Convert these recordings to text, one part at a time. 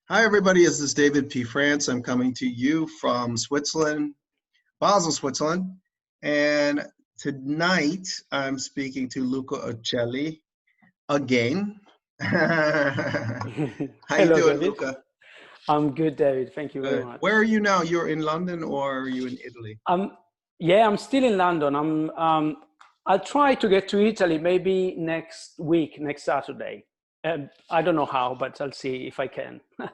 Hi, everybody. This is David P. France. I'm coming to you from Switzerland, Basel, Switzerland. And tonight I'm speaking to Luca Occelli again. How you Hello, doing, David. Luca? I'm good, David. Thank you very Good. much. Where are you now? You're in London or are you in Italy? Yeah, I'm still in London. I'll try to get to Italy maybe next week, next Saturday. I don't know how, but I'll see if I can. Yeah,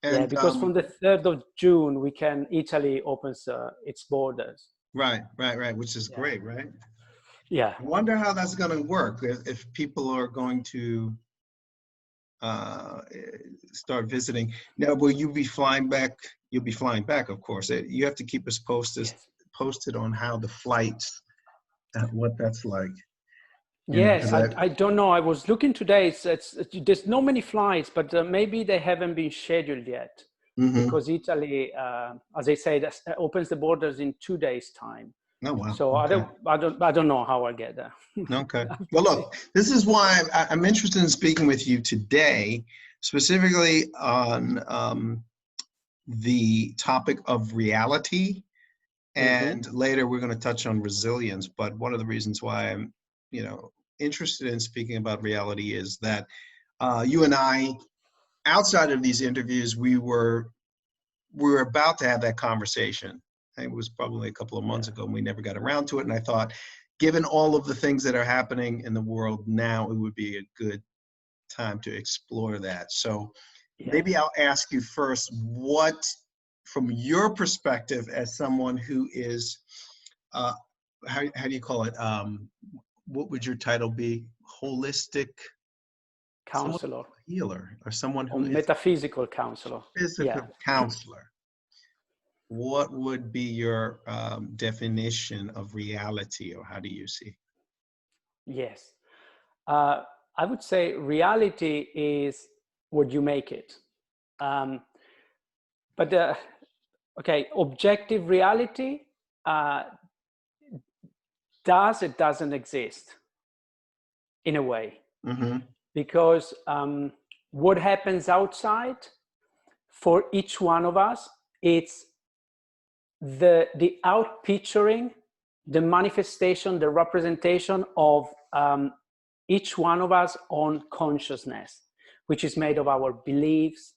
And because from the 3rd of June, Italy opens its borders. right, which is Yeah. great, right? Yeah. I wonder how that's going to work if people are going to uh, start visiting. Now, will you be flying back? You'll be flying back, of course. You have to keep us Yes. posted on how the flights, what that's like. You know, Yes, because I don't know. I was looking today. There's not many flights, but maybe they haven't been scheduled yet because Italy, as I said, opens the borders in 2 days' time. Oh wow. So Okay. I don't know how I'll get there. Okay. Well, look, this is why I'm interested in speaking with you today, specifically on the topic of reality. And later we're going to touch on resilience. But one of the reasons why I'm, interested in speaking about reality is that you and I, outside of these interviews, we were about to have that conversation. It was probably a couple of months ago, and we never got around to it. And I thought, given all of the things that are happening in the world now, it would be a good time to explore that. So maybe I'll ask you first, what, from your perspective as someone who is, how do you call it? What would your title be? Holistic Counselor. Healer, or someone Or who is metaphysical counselor. physical counselor. What would be your definition of reality, or how do you see? Yes. I would say reality is what you make it. Objective reality doesn't exist in a way, because what happens outside for each one of us, it's the outpicturing, the manifestation, the representation of each one of us on consciousness, which is made of our beliefs,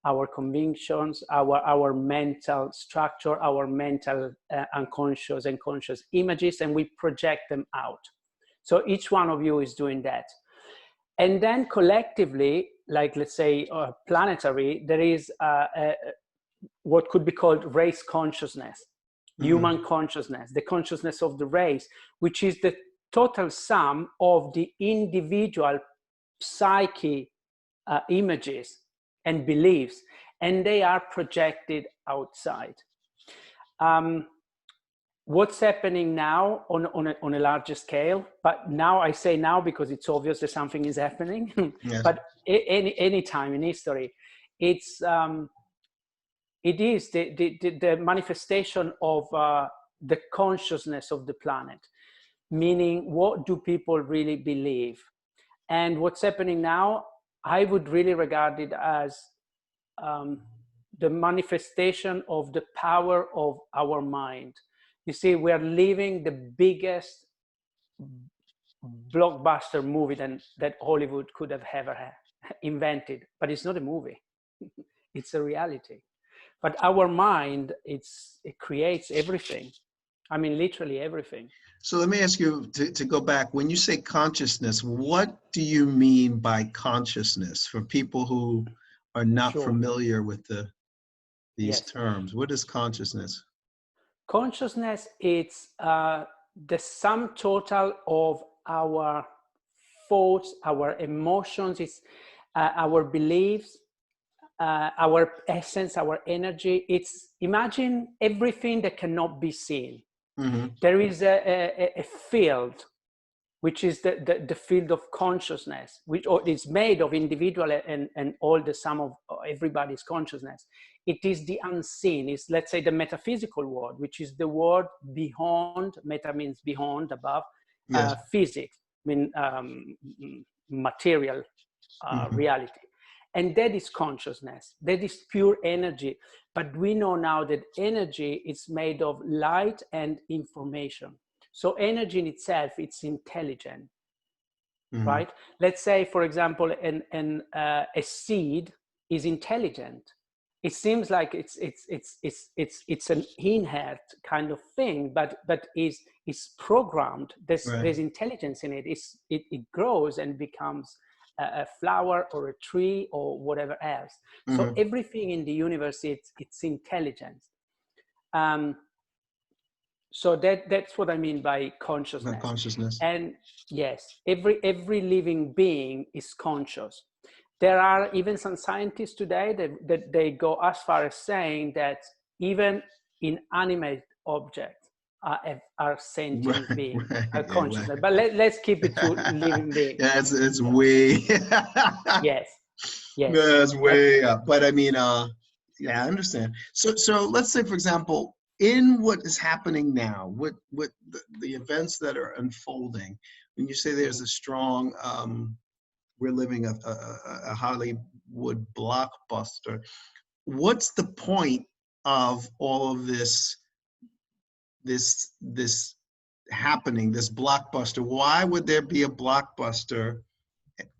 our convictions, our mental structure, our mental unconscious and conscious images, and we project them out. So each one of you is doing that. And then collectively, like let's say planetary, there is what could be called race consciousness, human consciousness, the consciousness of the race, which is the total sum of the individual psyche images and beliefs, and they are projected outside. What's happening now on a larger scale, but now I say now because it's obvious that something is happening, Yes. but any time in history, it is the manifestation of the consciousness of the planet, meaning what do people really believe? And what's happening now, I would really regard it as the manifestation of the power of our mind. You see, we are living the biggest blockbuster movie that Hollywood could have ever invented, but it's not a movie. It's a reality. But our mind, it creates everything. I mean, literally everything. So let me ask you to go back. When you say consciousness, what do you mean by consciousness for people who are not familiar with these terms? What is consciousness? Consciousness, it's the sum total of our thoughts, our emotions, it's our beliefs, our essence, our energy. It's imagine everything that cannot be seen. There is a field, which is the field of consciousness, which is made of individual and all the sum of everybody's consciousness. It is the unseen. It's, let's say, the metaphysical world, which is the world beyond. Meta means beyond, above. Physics, I mean material reality. And that is consciousness. That is pure energy. But we know now that energy is made of light and information. So energy in itself, it's intelligent, right? Let's say, for example, a seed is intelligent. It seems like it's an inherent kind of thing, but is programmed. There's intelligence in it. It grows and becomes a flower or a tree or whatever else. So everything in the universe, it's intelligence. So that's what I mean by consciousness. And yes, every living being is conscious. There are even some scientists today that they go as far as saying that even inanimate objects are sentient beings, are conscious. But let's keep it to living beings. Yeah, it's way. Yes. That's way up. But I mean, yeah, I understand. So let's say, for example, in what is happening now, what the events that are unfolding, when you say there's a strong, we're living a Hollywood blockbuster, what's the point of all of this happening, this blockbuster? Why would there be a blockbuster?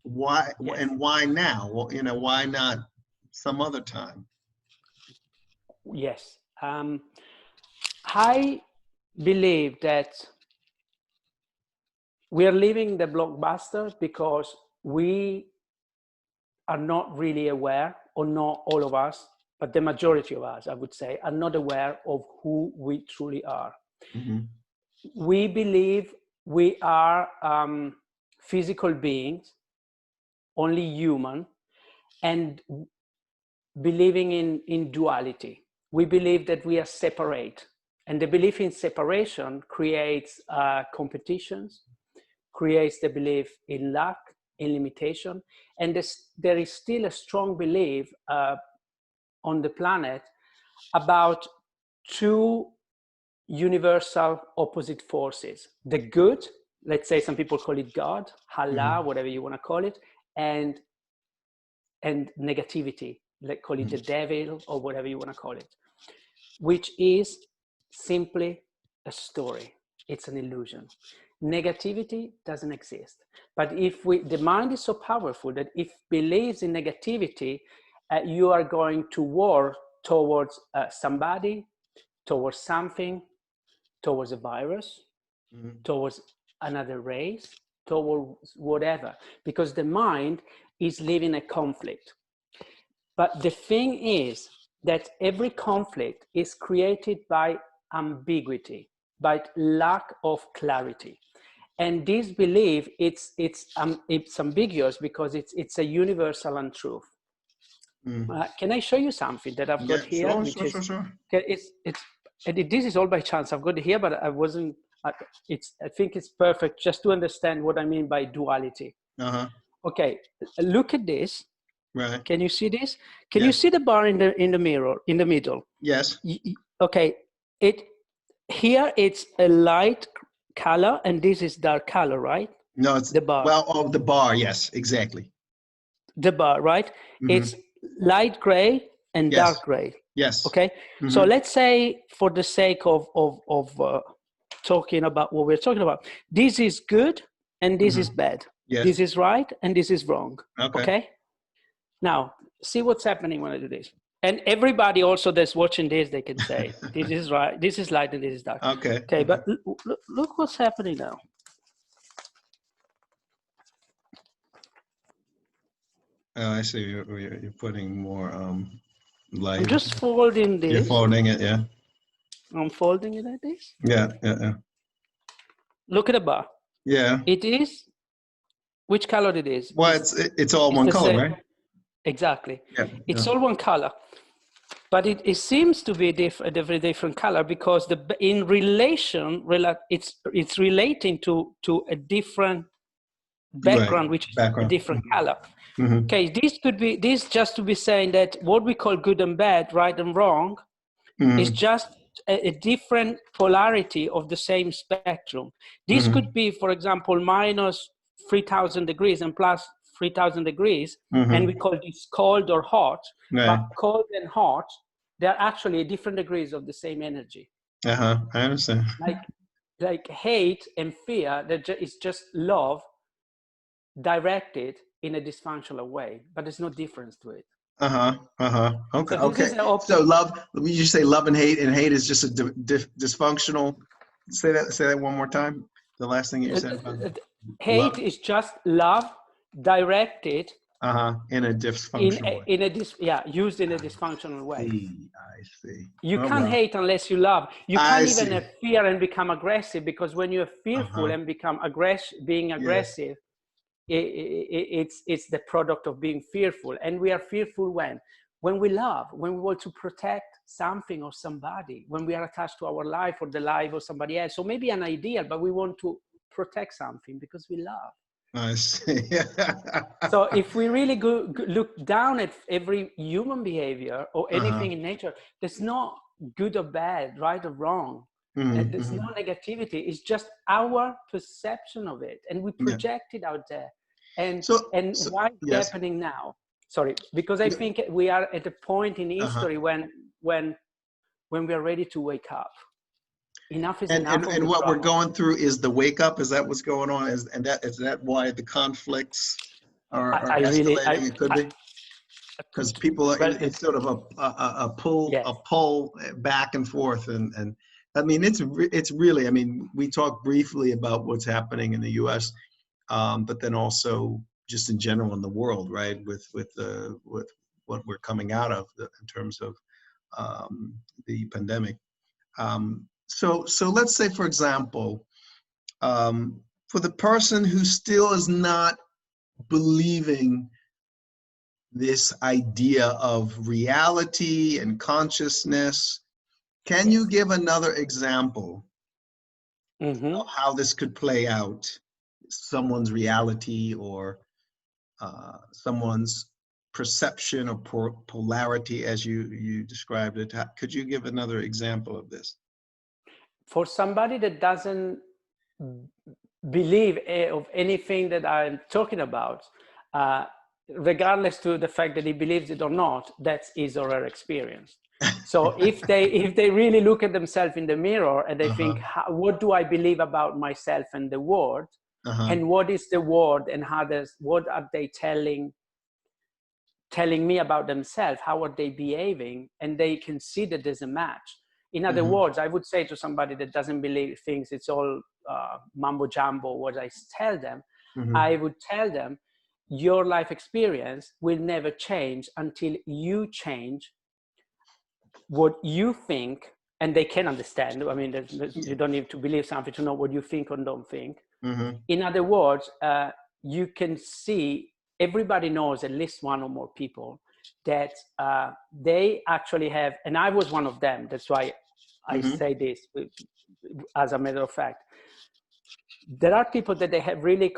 Why and why now? Well, why not some other time? Yes. I believe that we are living the blockbuster because we are not really aware, or not all of us, but the majority of us, I would say, are not aware of who we truly are. We believe we are physical beings, only human, and believing in duality. We believe that we are separate, and the belief in separation creates competitions, creates the belief in lack, in limitation, and there is still a strong belief on the planet about two universal opposite forces: the good, let's say some people call it God, Allah, whatever you want to call it, and negativity, let's call it the devil or whatever you want to call it, which is simply a story. It's an illusion. Negativity doesn't exist. But the mind is so powerful that if believes in negativity, you are going to war towards somebody, towards something, towards a virus, towards another race, towards whatever, because the mind is living a conflict. But the thing is that every conflict is created by ambiguity, by lack of clarity. And this belief, it's ambiguous because it's a universal untruth. Can I show you something that I've got here? Sure. This is all by chance. I've got it here, but I wasn't. I think it's perfect just to understand what I mean by duality. Okay, look at this. Right. Can you see this? Can you see the bar in the mirror in the middle? Yes. Okay. Here it's a light color, and this is dark color, right? No, it's the bar. Well, the bar, yes, exactly. The bar, right? It's light gray and dark gray. Yes. Okay. So let's say, for the sake of talking about what we're talking about, this is good and this is bad. Yes. This is right and this is wrong. Okay. Now, see what's happening when I do this. And everybody also that's watching this, they can say, this is right, this is light, and this is dark. Okay, but look what's happening now. Oh, I see. You're putting more light. I'm just folding this. You're folding it, yeah. I'm folding it like this. Yeah. Look at the bar. Yeah. It is, which color it is? Well, it's all one color, right? Exactly. Yeah. It's all one color. But it seems to be a very different color because it's relating to a different background, which is a different color. Okay, this just to be saying that what we call good and bad, right and wrong, is just a different polarity of the same spectrum. This could be, for example, minus 3,000 degrees and plus 3,000 degrees, and we call this cold or hot, but cold and hot, they're actually different degrees of the same energy. I understand. Like hate and fear, it's just love directed in a dysfunctional way, but there's no difference to it. Okay. So So love, you just say love and hate is just a dysfunctional. Say that one more time. The last thing you said about hate love. is just love directed in a dysfunctional way. Used in a dysfunctional way. I see. You can't hate unless you love. You can't even have fear and become aggressive, because when you're fearful and become being aggressive, it's the product of being fearful. And we are fearful when we love, when we want to protect something or somebody, when we are attached to our life or the life of somebody else. So maybe an ideal, but we want to protect something because we love. I see. So if we really look down at every human behavior or anything in nature, there's no good or bad, right or wrong. There's no negativity. It's just our perception of it, and we project it out there. And why it's happening now? Sorry, because I think we are at a point in history when we are ready to wake up. Enough is enough. And what we're going through is the wake up. Is that what's going on? Is that why the conflicts are escalating? It could be because people are. It's sort of a pull back and forth, and I mean it's really. I mean, we talked briefly about what's happening in the U.S., but then also just in general in the world, right? With what we're coming out of in terms of the pandemic. So let's say, for example, for the person who still is not believing this idea of reality and consciousness, can you give another example of how this could play out? Someone's reality or someone's perception or polarity, as you described it. Could you give another example of this? For somebody that doesn't believe of anything that I'm talking about, regardless to the fact that he believes it or not, that's his or her experience. So if they really look at themselves in the mirror and they think, what do I believe about myself and the world, and what is the world, and what are they telling me about themselves? How are they behaving? And they can see that there's a match. In other words, I would say to somebody that doesn't believe, thinks it's all mumbo jumbo, what I tell them, I would tell them, your life experience will never change until you change what you think, and they can understand. I mean, you don't need to believe something to know what you think or don't think. In other words, you can see, everybody knows, at least one or more people, that they actually have, and I was one of them, that's why I say this as a matter of fact. There are people that they have really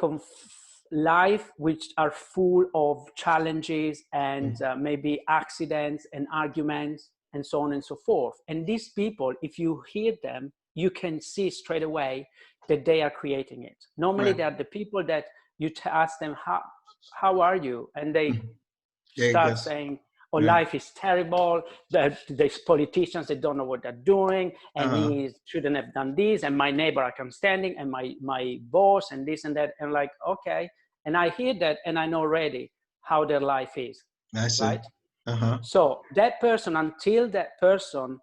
life which are full of challenges and maybe accidents and arguments and so on and so forth. And these people, if you hear them, you can see straight away that they are creating it. Normally, they are the people that you ask them, how are you? And they start saying, oh, life is terrible. There's politicians that don't know what they're doing, and he shouldn't have done this, and my neighbor I can't standing, and my boss, and this and that. And like, okay. And I hear that, and I know already how their life is. I see. Right? So that person, until that person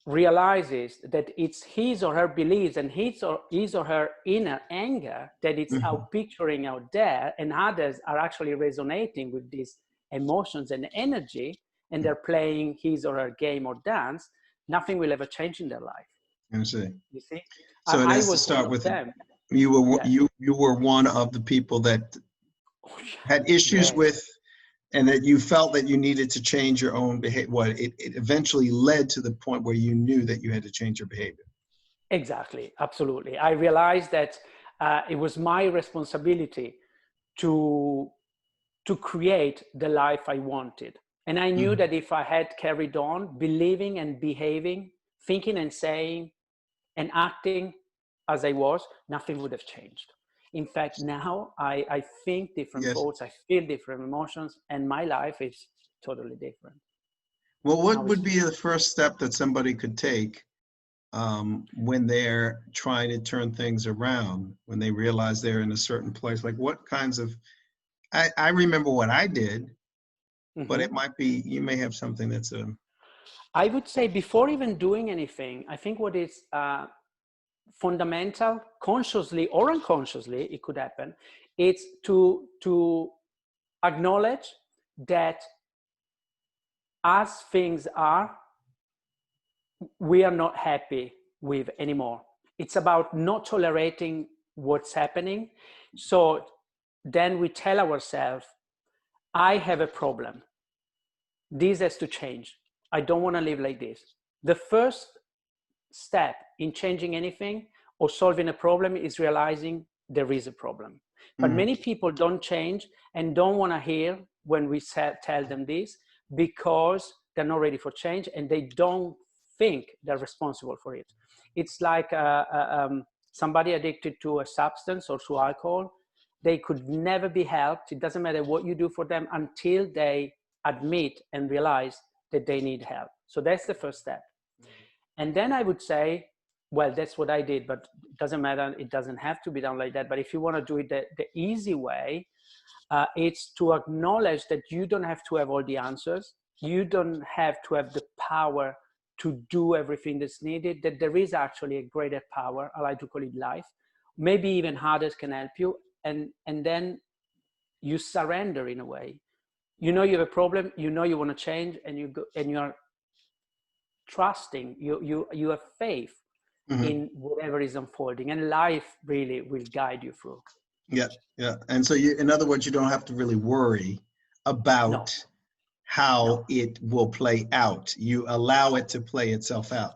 realizes that it's his or her beliefs and his or her inner anger that it's out picturing out there, and others are actually resonating with these emotions and energy, and they're playing his or her game or dance, nothing will ever change in their life. I see. You see? So it has to start with them. You were one of the people that had issues with, and that you felt that you needed to change your own behavior. Well, it eventually led to the point where you knew that you had to change your behavior. Exactly, absolutely. I realized that it was my responsibility to create the life I wanted. And I knew that if I had carried on believing and behaving, thinking and saying and acting as I was, nothing would have changed. In fact, now I think different Yes. thoughts, I feel different emotions, and my life is totally different. Well, what would be the first step that somebody could take when they're trying to turn things around, when they realize they're in a certain place? Like what kinds of, I remember what I did, but it might be, you may have something that's a... I would say before even doing anything, I think what is fundamental, consciously or unconsciously, it could happen, it's to acknowledge that as things are, we are not happy with anymore. It's about not tolerating what's happening. So then we tell ourselves, I have a problem. This has to change. I don't want to live like this. The first step in changing anything or solving a problem is realizing there is a problem. But many people don't change and don't want to hear when we tell them this, because they're not ready for change and they don't think they're responsible for it. It's like somebody addicted to a substance or to alcohol. They could never be helped. It doesn't matter what you do for them until they admit and realize that they need help. So that's the first step. And then I would say, well, that's what I did, but it doesn't matter. It doesn't have to be done like that. But if you want to do it the easy way, it's to acknowledge that you don't have to have all the answers. You don't have to have the power to do everything that's needed, that there is actually a greater power. I like to call it life. Maybe even others can help you. And then you surrender in a way. You know you have a problem, you know you want to change, and you go, and you are trusting, you have faith in whatever is unfolding, and life really will guide you through. Yeah, yeah. And so you, in other words, you don't have to really worry about how it will play out. You allow it to play itself out.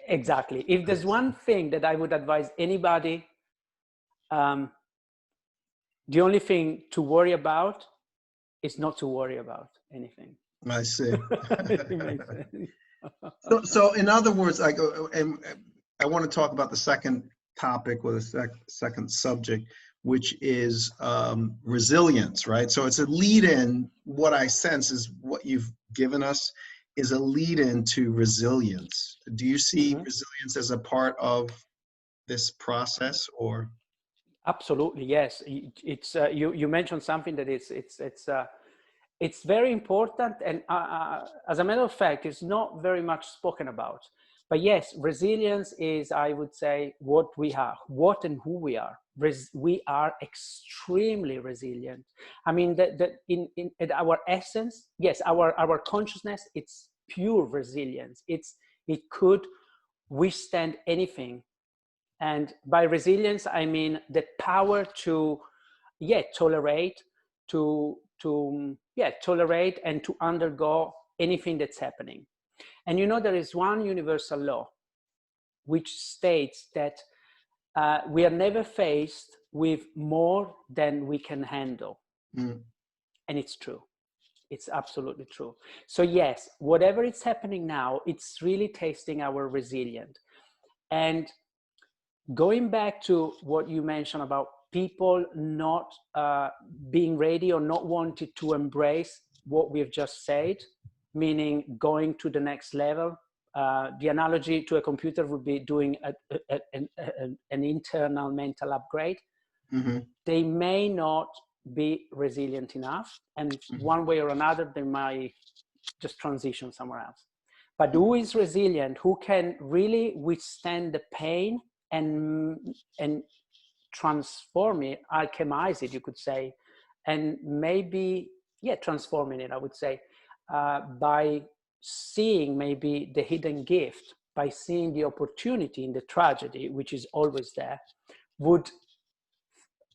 Exactly. If there's one thing that I would advise anybody, the only thing to worry about is not to worry about anything. I see. It makes sense. So in other words, I go, and I want to talk about the second topic with a second subject, which is resilience, right? So it's a lead-in. What I sense is what you've given us is a lead-in to resilience. Do you see resilience as a part of this process, or? Absolutely, yes. It's you mentioned something that it's very important, and as a matter of fact, it's not very much spoken about. But yes, resilience is, I would say, what we are, what and who we are. We are extremely resilient. I mean, in our essence, yes, our consciousness, it's pure resilience. It could withstand anything. And by resilience, I mean the power to, tolerate, tolerate and to undergo anything that's happening. And you know, there is one universal law which states that we are never faced with more than we can handle. And it's true. It's absolutely true. So yes, whatever is happening now, it's really testing our resilience. And going back to what you mentioned about people not being ready or not wanting to embrace what we've just said, meaning going to the next level. The analogy to a computer would be doing an internal mental upgrade. They may not be resilient enough, and one way or another, they might just transition somewhere else. But who is resilient, who can really withstand the pain and transform it, alchemize it, you could say, and maybe, transforming it, I would say, by seeing maybe the hidden gift, by seeing the opportunity in the tragedy, which is always there, would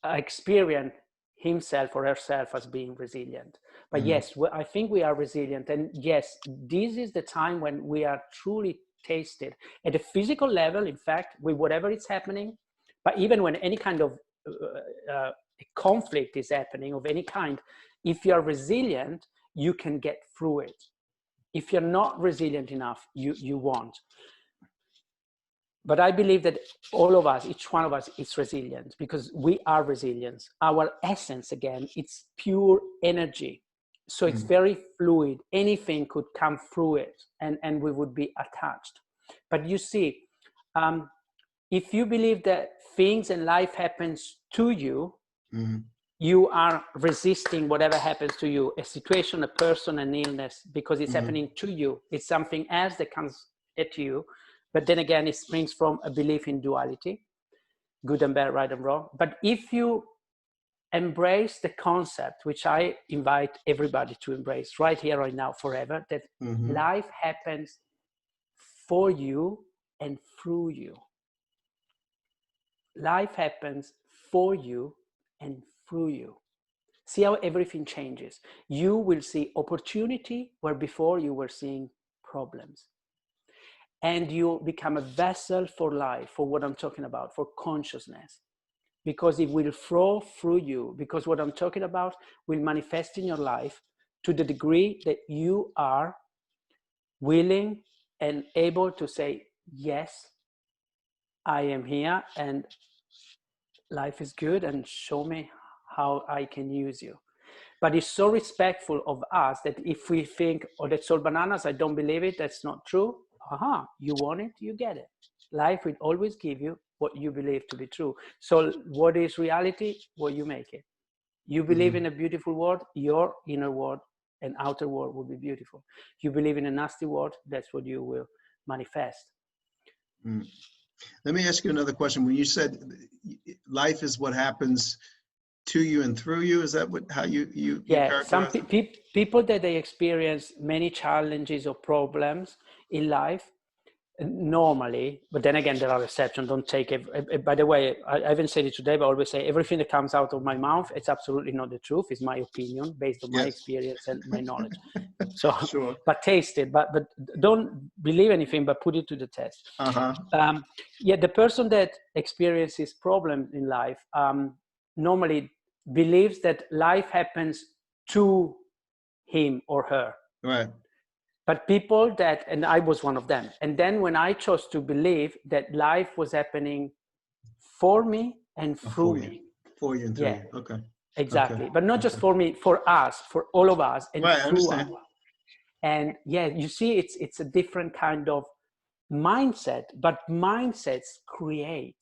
experience himself or herself as being resilient. But yes, I think we are resilient. And yes, this is the time when we are truly tasted at a physical level, in fact, with whatever is happening. But even when any kind of conflict is happening of any kind, if you're resilient, you can get through it. If you're not resilient enough, you won't. but I believe that all of us, each one of us, is resilient, because we are resilient. Our essence, again, it's pure energy. So it's very fluid. Anything could come through it, and we would be attached. But you see, if you believe that things in life happens to you, you are resisting whatever happens to you, a situation, a person, an illness, because it's happening to you. It's something else that comes at you. But then again, it springs from a belief in duality, good and bad, right and wrong. But if you embrace the concept, which I invite everybody to embrace right here, right now, forever, that life happens for you and through you. Life happens for you and through you. See how everything changes. You will see opportunity where before you were seeing problems. And you become a vessel for life, for what I'm talking about, for consciousness. Because it will flow through you. Because what I'm talking about will manifest in your life to the degree that you are willing and able to say, yes, I am here and life is good, and show me how I can use you. But it's so respectful of us that if we think, oh, that's all bananas, I don't believe it, that's not true. You want it, you get it. Life will always give you what you believe to be true. So what is reality? What you make it. You believe in a beautiful world, your inner world and outer world will be beautiful. You believe in a nasty world, that's what you will manifest. Let me ask you another question. When you said life is what happens to you and through you, is that how you characterize some people that they experience many challenges or problems in life normally, but then again there are exceptions. Don't take it. By the way, I haven't said it today, but I always say everything that comes out of my mouth, it's absolutely not the truth. It's my opinion based on my experience and my knowledge. So but taste it, but don't believe anything, but put it to the test. The person that experiences problems in life normally believes that life happens to him or her. Right. But people that, and I was one of them. And then when I chose to believe that life was happening for me and through me. For you and through you. Okay. Exactly. Okay. But not just for me, for us, for all of us, and through us. And you see, it's a different kind of mindset, but mindsets create.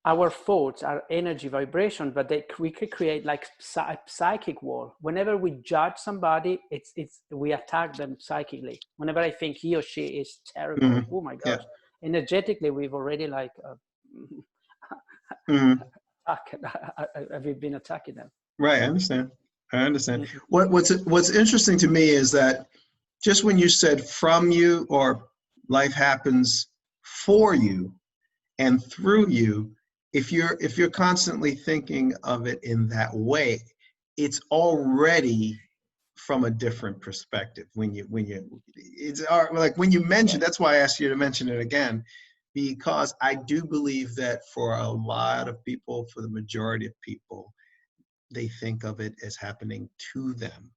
Our thoughts are energy vibration, but we could create like a psychic wall. Whenever we judge somebody, we attack them psychically. Whenever I think he or she is terrible, oh my gosh, energetically we've already like we've been attacking them. Right, I understand. What's interesting to me is that just when you said from you, or life happens for you and through you, if you're constantly thinking of it in that way, it's already from a different perspective. When you mentioned, that's why I asked you to mention it again, because I do believe that for a lot of people, for the majority of people, they think of it as happening to them.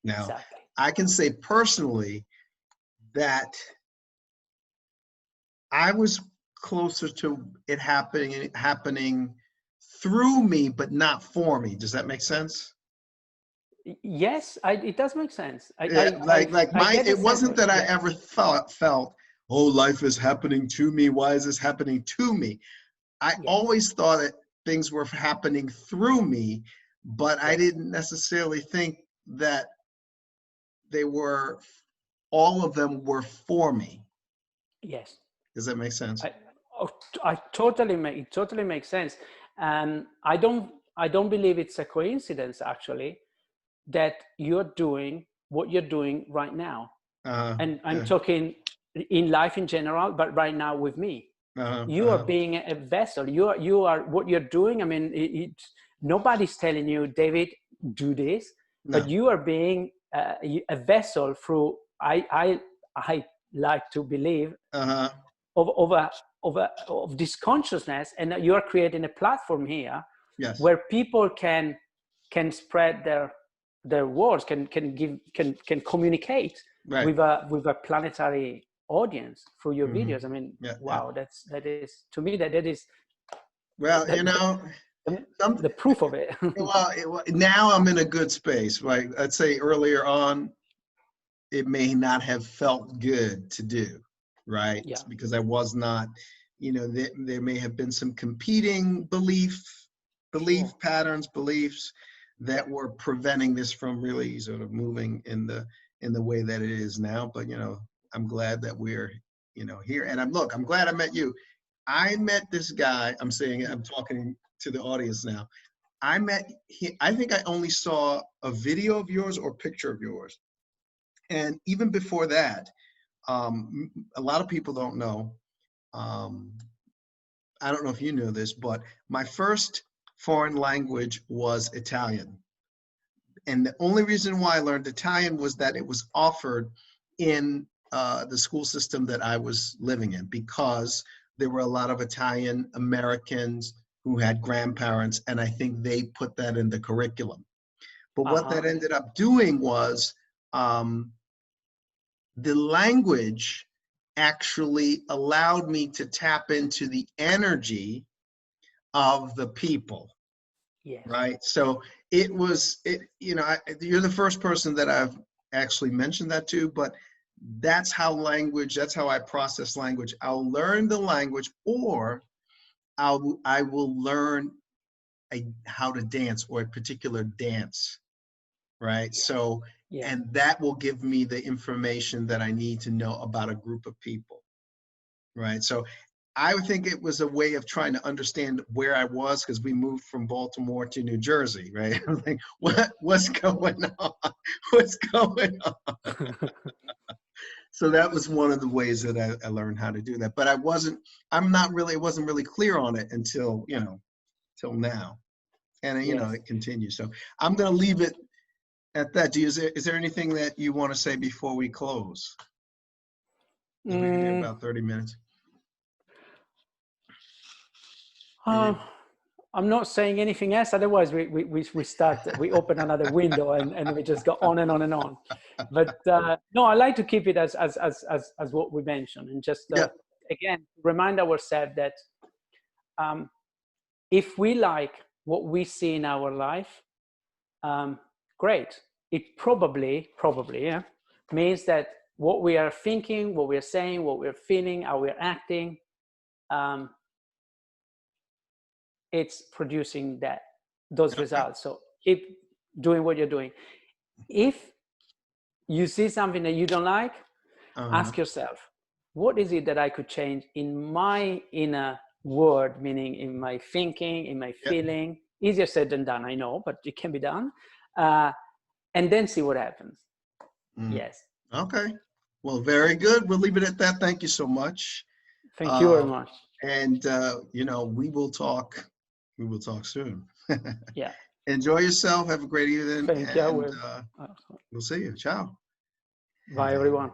Now, I can say personally that I was closer to it happening through me, but not for me. Does that make sense? Yes, it does make sense. It wasn't that I ever felt, oh, life is happening to me. Why is this happening to me? I always thought that things were happening through me, but I didn't necessarily think that all of them were for me. Yes. Does that make sense? It totally makes sense. And I don't believe it's a coincidence, actually, that you're doing what you're doing right now. And I'm talking in life in general, but right now with me. You are being a vessel. You are what you're doing. I mean, nobody's telling you, David, do this, but you are being a vessel through. I like to believe of this consciousness, and you are creating a platform here where people can spread their words, can communicate with a planetary audience through your Mm-hmm. videos. I mean, Yeah, wow, that is to me that is well, the proof of it. well, now I'm in a good space. Like, I'd say earlier on, it may not have felt good to do, right? Yeah. Because I was not, there may have been some competing belief patterns, beliefs that were preventing this from really sort of moving in the way that it is now. But, I'm glad that we're, here. And I'm glad I met you. I met this guy. I'm talking to the audience now. I think I only saw a video of yours or picture of yours. And even before that, a lot of people don't know. I don't know if you know this, but my first foreign language was Italian. And the only reason why I learned Italian was that it was offered in the school system that I was living in, because there were a lot of Italian Americans who had grandparents, and I think they put that in the curriculum. But what that ended up doing was the language actually allowed me to tap into the energy of the people. Yes. Right. So you're the first person that I've actually mentioned that to, but that's how I process language. I'll learn the language, or I will learn how to dance, or a particular dance. Right. So, and that will give me the information that I need to know about a group of people. Right. So I would think it was a way of trying to understand where I was, because we moved from Baltimore to New Jersey, right? I'm like, what's going on? What's going on? So that was one of the ways that I learned how to do that. But I wasn't really clear on it until, till now. And, it continues. So I'm going to leave it at that. Is there anything that you want to say before we close? We're going to be about 30 minutes. I'm not saying anything else. Otherwise, we open another window and we just go on and on and on. But no, I like to keep it as what we mentioned, and just again remind ourselves that if we like what we see in our life, great. It probably means that what we are thinking, what we are saying, what we're feeling, how we're acting, it's producing those results. So keep doing what you're doing. If you see something that you don't like, ask yourself, what is it that I could change in my inner world, meaning in my thinking, in my feeling? Easier said than done, I know, but it can be done. And then see what happens. Yes. Okay. Well, very good. We'll leave it at that. Thank you so much. Thank you very much. And, we will talk soon. Yeah. Enjoy yourself. Have a great evening. Thank you. We'll see you. Ciao. Bye, everyone.